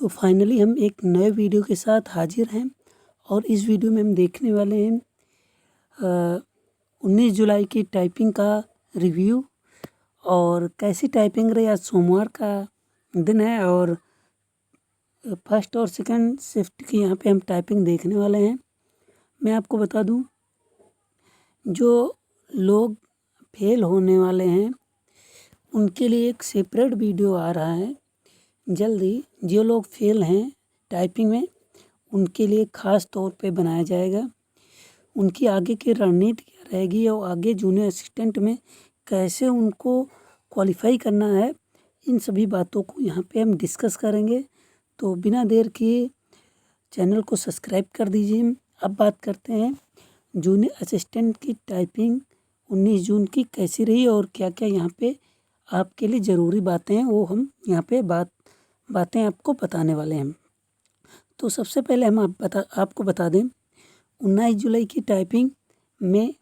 तो फाइनली हम एक नए वीडियो के साथ हाजिर हैं और इस वीडियो में हम देखने वाले हैं 19 जुलाई की टाइपिंग का रिव्यू। और कैसी टाइपिंग रही, आज सोमवार का दिन है और फर्स्ट और सेकंड शिफ्ट की यहाँ पे हम टाइपिंग देखने वाले हैं। मैं आपको बता दूं, जो लोग फेल होने वाले हैं उनके लिए एक सेपरेट वीडियो आ रहा है जल्दी। जो लोग फेल हैं टाइपिंग में उनके लिए ख़ास तौर पे बनाया जाएगा। उनकी आगे की रणनीति क्या रहेगी और आगे जूनियर असिस्टेंट में कैसे उनको क्वालिफाई करना है, इन सभी बातों को यहाँ पे हम डिस्कस करेंगे। तो बिना देर किए चैनल को सब्सक्राइब कर दीजिए। अब बात करते हैं जूनियर असिस्टेंट की टाइपिंग 19 जून की कैसी रही और क्या क्या यहाँ पे आपके लिए ज़रूरी बातें हैं, वो हम यहाँ पे बातें आपको बताने वाले हैं। तो सबसे पहले हम आपको बता दें, 19 जुलाई की टाइपिंग में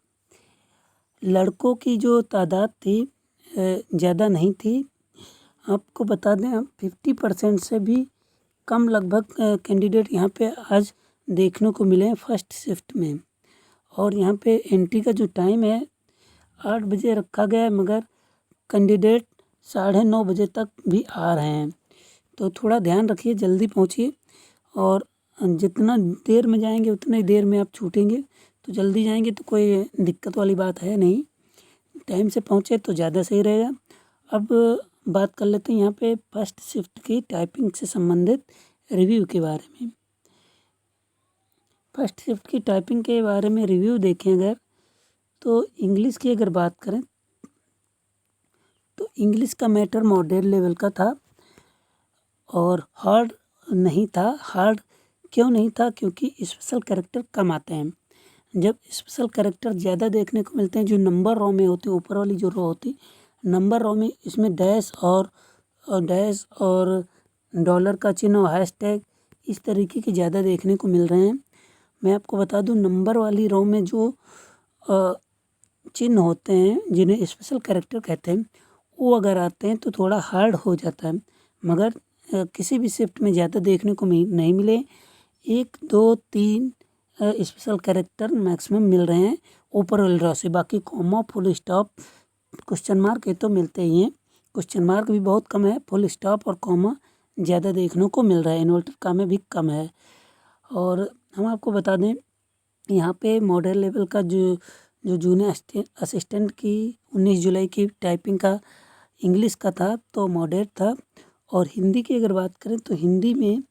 लड़कों की जो तादाद थी ज़्यादा नहीं थी। आपको बता दें, 50% से भी कम लगभग कैंडिडेट यहाँ पे आज देखने को मिले हैं फर्स्ट शिफ्ट में। और यहाँ पे एंट्री का जो टाइम है 8 बजे रखा गया है, मगर कैंडिडेट 9:30 बजे तक भी आ रहे हैं। तो थोड़ा ध्यान रखिए, जल्दी पहुँचिए और जितना देर में जाएंगे उतनी देर में आप छूटेंगे। तो जल्दी जाएंगे तो कोई दिक्कत वाली बात है नहीं, टाइम से पहुँचे तो ज़्यादा सही रहेगा। अब बात कर लेते हैं यहाँ पे फर्स्ट शिफ्ट की टाइपिंग से संबंधित रिव्यू के बारे में। फर्स्ट शिफ्ट की टाइपिंग के बारे में रिव्यू देखें अगर, तो इंग्लिश की अगर बात करें तो इंग्लिश का मैटर मॉडरेट लेवल का था और हार्ड नहीं था। हार्ड क्यों नहीं था? क्योंकि स्पेशल कैरेक्टर कम आते हैं। जब स्पेशल कैरेक्टर ज़्यादा देखने को मिलते हैं, जो नंबर रो में होती है, ऊपर वाली जो रो होती नंबर रो में, इसमें डैश और डॉलर का चिन्ह और हैशटैग इस तरीके के ज़्यादा देखने को मिल रहे हैं। मैं आपको बता दूं, नंबर वाली रो में जो चिन्ह होते हैं जिन्हें स्पेशल कैरेक्टर कहते हैं, वो अगर आते हैं तो थोड़ा हार्ड हो जाता है। मगर किसी भी शिफ्ट में ज़्यादा देखने को नहीं मिले। 1 2 3 स्पेशल कैरेक्टर मैक्सिमम मिल रहे हैं ऊपर वाली रो से। बाकी comma, full stop, question mark ये तो मिलते ही हैं। क्वेश्चन मार्क भी बहुत कम है, फुल स्टॉप और कॉमा ज़्यादा देखने को मिल रहा है। इन्वर्टेड कॉमा भी कम है। और हम आपको बता दें, यहाँ पे मॉडल लेवल का जो जूनियर असिस्टेंट की 19 जुलाई की टाइपिंग का इंग्लिश का था तो मॉडरेट था। और हिंदी की अगर बात करें तो हिंदी में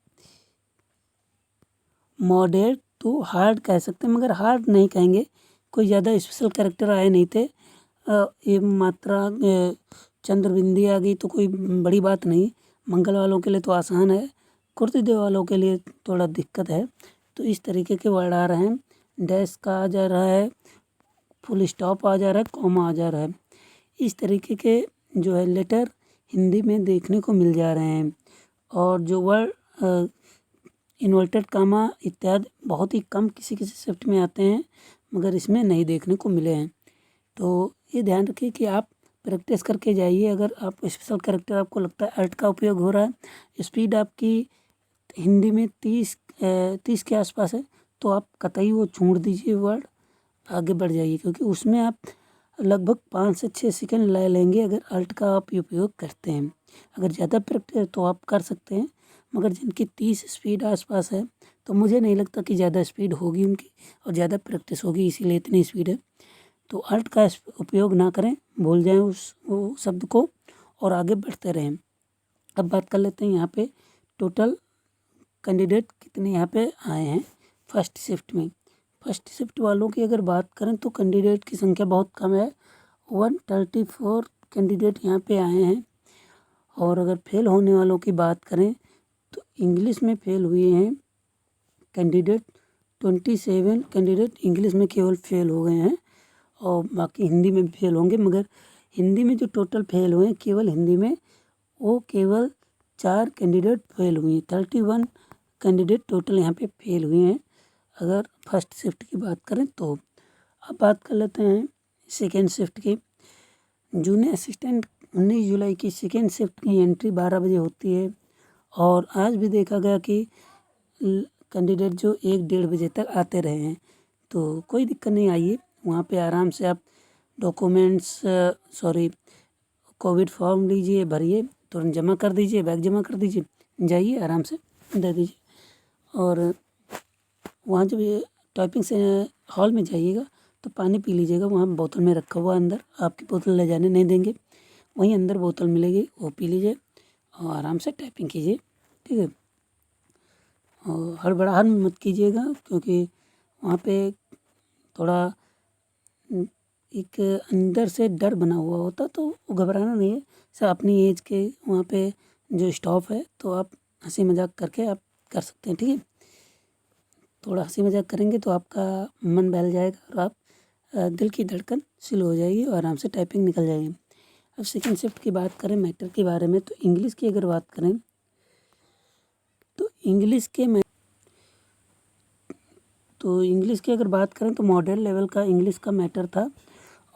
मॉडरेट तो हार्ड कह सकते हैं, मगर हार्ड नहीं कहेंगे। कोई ज़्यादा स्पेशल कैरेक्टर आए नहीं थे। ये मात्रा चंद्रबिंदी आ गई तो कोई बड़ी बात नहीं। मंगल वालों के लिए तो आसान है, कुर्तिदेव वालों के लिए थोड़ा दिक्कत है। तो इस तरीके के वर्ड आ रहे हैं। डैश का आ जा रहा है, फुल स्टॉप आ जा रहा है, कॉमा आ जा रहा है। इस तरीके के जो है लेटर हिंदी में देखने को मिल जा रहे हैं। और जो वर्ड इन्वर्टेड कामा इत्यादि बहुत ही कम किसी किसी शिफ्ट में आते हैं, मगर इसमें नहीं देखने को मिले हैं। तो ये ध्यान रखिए कि आप प्रैक्टिस करके जाइए। अगर आप स्पेशल कैरेक्टर आपको लगता है अल्ट का उपयोग हो रहा है, स्पीड आपकी हिंदी में 30 के आसपास है, तो आप कतई वो छोड़ दीजिए, वर्ड आगे बढ़ जाइए। क्योंकि उसमें आप लगभग 5 से 6 सेकंड ले लेंगे अगर अल्ट का आप उपयोग करते हैं। अगर ज़्यादा प्रैक्टिस तो आप कर सकते हैं, मगर जिनकी 30 स्पीड आसपास है तो मुझे नहीं लगता कि ज़्यादा स्पीड होगी उनकी और ज़्यादा प्रैक्टिस होगी, इसीलिए इतनी स्पीड है। तो अल्ट का उपयोग ना करें, भूल जाएं वो शब्द को और आगे बढ़ते रहें। अब बात कर लेते हैं यहाँ पे टोटल कैंडिडेट कितने यहाँ पे आए हैं फर्स्ट शिफ्ट में। फर्स्ट शिफ्ट वालों की अगर बात करें तो कैंडिडेट की संख्या बहुत कम है। 134 कैंडिडेट यहाँ पे आए हैं। और अगर फेल होने वालों की बात करें तो इंग्लिश में फेल हुए हैं कैंडिडेट 27 कैंडिडेट इंग्लिश में केवल फेल हो गए हैं और बाकी हिंदी में भी फेल होंगे। मगर हिंदी में जो टोटल फेल हुए हैं केवल हिंदी में, वो केवल 4 कैंडिडेट फेल हुए हैं। 31 कैंडिडेट टोटल यहाँ पे फेल हुए हैं अगर फर्स्ट शिफ्ट की बात करें तो। अब बात कर लेते हैं सेकेंड शिफ्ट की। जूनियर असिस्टेंट 19 जुलाई की सेकेंड शिफ्ट की एंट्री 12 बजे होती है और आज भी देखा गया कि कैंडिडेट जो 1-1:30 बजे तक आते रहे हैं, तो कोई दिक्कत नहीं आई है। वहाँ पे आराम से आप डॉक्यूमेंट्स कोविड फॉर्म लीजिए, भरिए, तुरंत जमा कर दीजिए, बैग जमा कर दीजिए, जाइए आराम से दे दीजिए। और वहाँ जब ये टाइपिंग से हॉल में जाइएगा तो पानी पी लीजिएगा, वहाँ बोतल में रखा हुआ अंदर, आपकी बोतल ले जाने नहीं देंगे, वहीं अंदर बोतल मिलेगी, वो पी लीजिए और आराम से टाइपिंग कीजिए, ठीक है। और हड़बड़ाहट मत कीजिएगा, क्योंकि वहाँ पे थोड़ा एक अंदर से डर बना हुआ होता, तो वो घबराना नहीं है। सब अपनी एज के वहाँ पे जो स्टाफ है, तो आप हंसी मजाक करके आप कर सकते हैं, ठीक है। थोड़ा हंसी मजाक करेंगे तो आपका मन बहल जाएगा और आप दिल की धड़कन स्लो हो जाएगी और आराम से टाइपिंग निकल जाएगी। अब सेकंड शिफ्ट की बात करें मैटर के बारे में, तो इंग्लिश की अगर बात करें तो इंग्लिश की अगर बात करें तो मॉडल लेवल का इंग्लिश का मैटर था।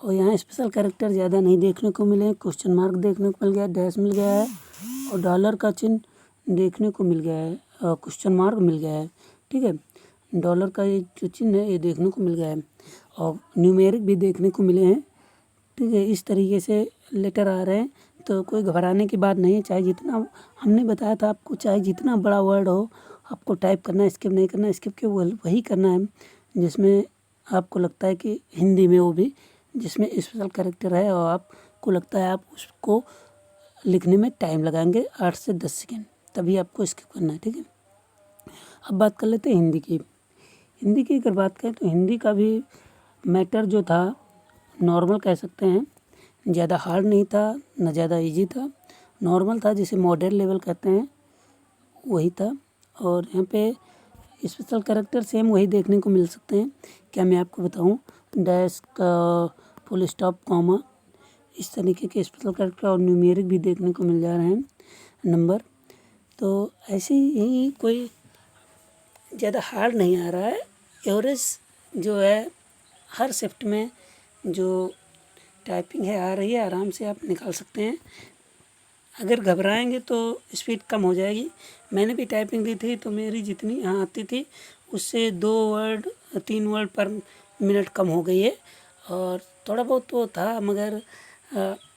और यहाँ स्पेशल कैरेक्टर ज़्यादा नहीं देखने को मिले, क्वेश्चन मार्क देखने को मिल गया, डैश मिल गया है और डॉलर का चिन्ह देखने को मिल गया है, क्वेश्चन मार्क मिल गया है, ठीक है। डॉलर का ये जो चिन्ह है ये देखने को मिल गया है और न्यूमेरिक भी देखने को मिले हैं, ठीक है। इस तरीके से लेटर आ रहे हैं, तो कोई घबराने की बात नहीं है। चाहे जितना हमने बताया था आपको, चाहे जितना बड़ा वर्ड हो, आपको टाइप करना है, स्किप नहीं करना है। स्किप के वही करना है जिसमें आपको लगता है कि हिंदी में, वो भी जिसमें स्पेशल कैरेक्टर है और आपको लगता है आप उसको लिखने में टाइम लगाएंगे 8 से 10 सेकेंड, तभी आपको स्किप करना है, ठीक है। अब बात कर लेते हैं हिंदी की। हिंदी की अगर बात करें तो हिंदी का भी मैटर जो था नॉर्मल कह सकते हैं, ज़्यादा हार्ड नहीं था न ज़्यादा इजी था, नॉर्मल था, जिसे मॉडल लेवल कहते हैं, वही था। और यहाँ पे स्पेशल कैरेक्टर सेम वही देखने को मिल सकते हैं। क्या मैं आपको बताऊँ, डैश का, फुल स्टॉप, कॉमा, इस तरीके के स्पेशल कैरेक्टर और न्यूमेरिक भी देखने को मिल जा रहे हैं नंबर। तो ऐसे ही कोई ज़्यादा हार्ड नहीं आ रहा है। एवरेज जो है हर शिफ्ट में जो टाइपिंग है आ रही है, आराम से आप निकाल सकते हैं। अगर घबराएंगे तो स्पीड कम हो जाएगी। मैंने भी टाइपिंग दी थी, तो मेरी जितनी यहाँ आती थी उससे 2 वर्ड 3 वर्ड पर मिनट कम हो गई है। और थोड़ा बहुत तो था, मगर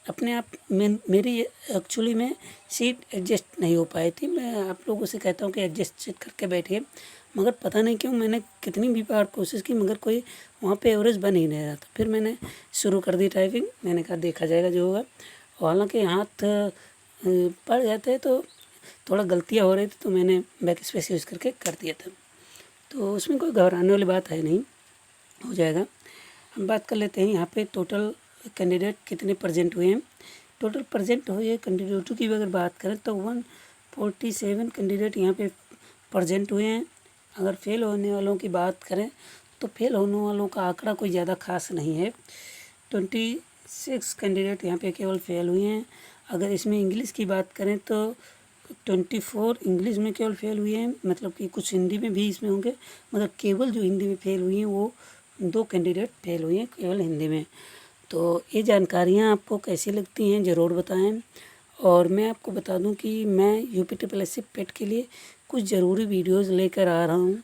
अपने आप मेरी एक्चुअली में सीट एडजस्ट नहीं हो पाई थी। मैं आप लोगों से कहता हूँ कि एडजस्ट करके बैठिए, मगर पता नहीं क्यों मैंने कितनी भी बार कोशिश की, मगर कोई वहाँ पे एवरेज बन ही नहीं रहा था। फिर मैंने शुरू कर दी टाइपिंग, मैंने कहा देखा जाएगा जो होगा। हालांकि हाथ पड़ जाते हैं तो थोड़ा गलतियाँ हो रही थी, तो मैंने बैक स्पेस यूज़ करके कर दिया था। तो उसमें कोई घबराने वाली बात है नहीं, हो जाएगा। हम बात कर लेते हैं यहाँ पे टोटल कैंडिडेट कितने प्रेजेंट हुए हैं। टोटल प्रेजेंट हुए कैंडिडेटों की अगर बात करें तो 147 कैंडिडेट यहाँ पे प्रेजेंट हुए हैं। अगर फेल होने वालों की बात करें तो फेल होने वालों का आंकड़ा कोई ज़्यादा खास नहीं है। 26 कैंडिडेट यहाँ पे केवल फेल हुए हैं। अगर इसमें इंग्लिश की बात करें तो 24 इंग्लिश में केवल फेल हुए हैं, मतलब कि कुछ हिंदी में भी इसमें होंगे, मगर केवल जो हिंदी में फेल हुई हैं वो 2 कैंडिडेट फेल हुए हैं केवल हिंदी में। तो ये जानकारियाँ आपको कैसी लगती हैं ज़रूर बताएं। और मैं आपको बता दूं कि मैं UPSSC पेट के लिए कुछ ज़रूरी वीडियोज़ लेकर आ रहा हूँ,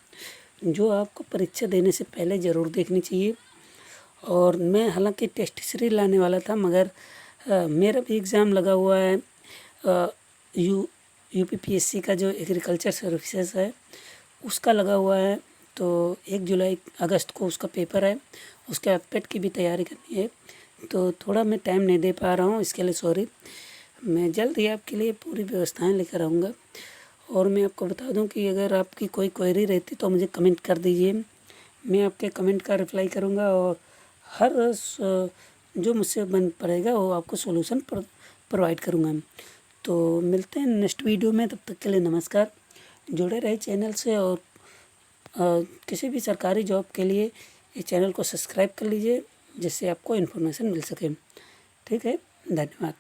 जो आपको परीक्षा देने से पहले ज़रूर देखनी चाहिए। और मैं हालांकि टेस्ट सीरीज लाने वाला था, मगर मेरा भी एग्ज़ाम लगा हुआ है, UPPSC का जो एग्रीकल्चर सर्विसेज है उसका लगा हुआ है। तो 1 जुलाई अगस्त को उसका पेपर है, उसके बाद पेट की भी तैयारी करनी है, तो थोड़ा मैं टाइम नहीं दे पा रहा हूँ, इसके लिए सॉरी। मैं जल्द ही आपके लिए पूरी व्यवस्थाएं लेकर आऊँगा। और मैं आपको बता दूं कि अगर आपकी कोई क्वेरी रहती तो मुझे कमेंट कर दीजिए, मैं आपके कमेंट का रिप्लाई करूँगा और हर जो मुझसे बन पड़ेगा वो आपको सॉल्यूशन प्रोवाइड करूँगा। तो मिलते हैं नेक्स्ट वीडियो में, तब तक के लिए नमस्कार। जुड़े रहे चैनल से और किसी भी सरकारी जॉब के लिए इस चैनल को सब्सक्राइब कर लीजिए, जिससे आपको इन्फॉर्मेशन मिल सके। ठीक है, धन्यवाद।